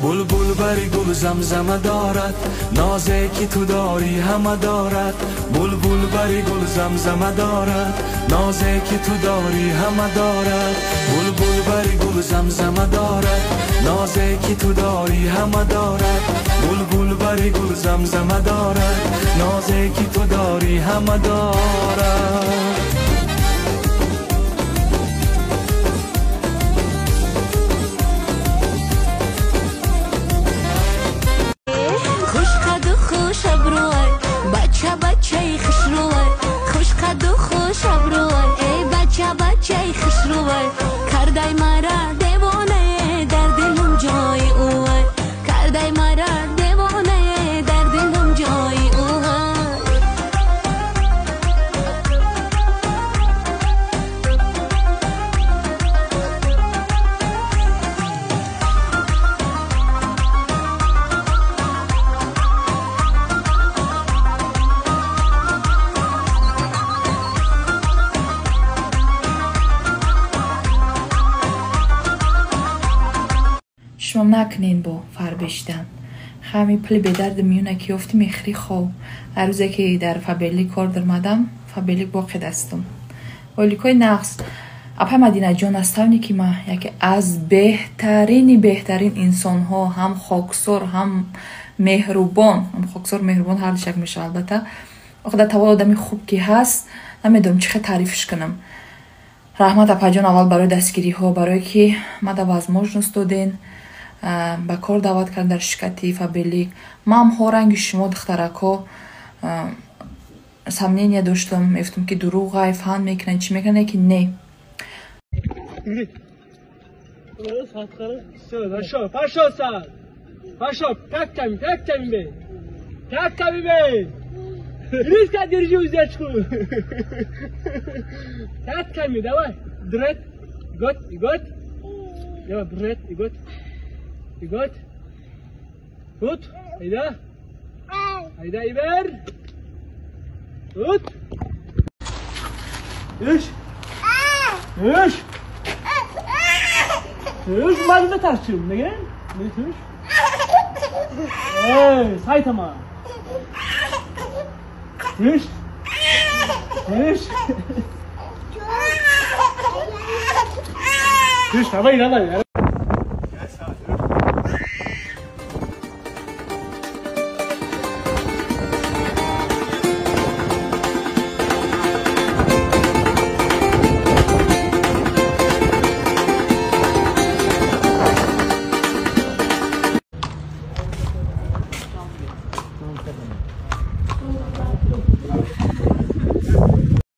بلبل بری گل زمزمه دارد، نازی که تو داری همه دارد. بلبل بری گل زمزمه دارد، نازی که تو داری همه دارد. بلبل بری گل زمزمه دارد، نازی که تو داری همه دارد. بلبل بری گل زمزمه دارد، نازی که تو داری همه دارد. بچه خوشروی خوش قد و خوش ابروی ای بچه خوشروی کردای مرا دیوانه در دلم جای اوی کردای مرا دیوانه در دلم جای اوی شما نکنین با فربشتن خمی پلی به درد میونه که افتی میخری خو هر روزه که در فابریک کار درمدم فابریک باقی دستم ولیکوی نقص اپا مدینه جان استونی که ما یکی از بهترین انسان ها هم خاکسار هم مهربان هم خاکسار مهربان هر شک میشه البته خدا توال آدمی خوب که هست نمیدونم چقدر تعریفش کنم رحمت اپا جان اول برای دستگیری ها برای که ما دا возможность دادین با کار دعوت کردن در شرکتی فابریک ما هم هورنگ شما دخترکا سمنینیه داشتم میفتم که دروغ های فهم میکنن چی میکنن که نه پاشا تک کمی بی تک کمی بی ریز که دیرجی وزیچ کن تک کمی دوای درد ایگوت دوای برد ایگوت بود ایده ایبر بود ایش من بترسیم نگه میتوش سایتما ایش ایش هوایی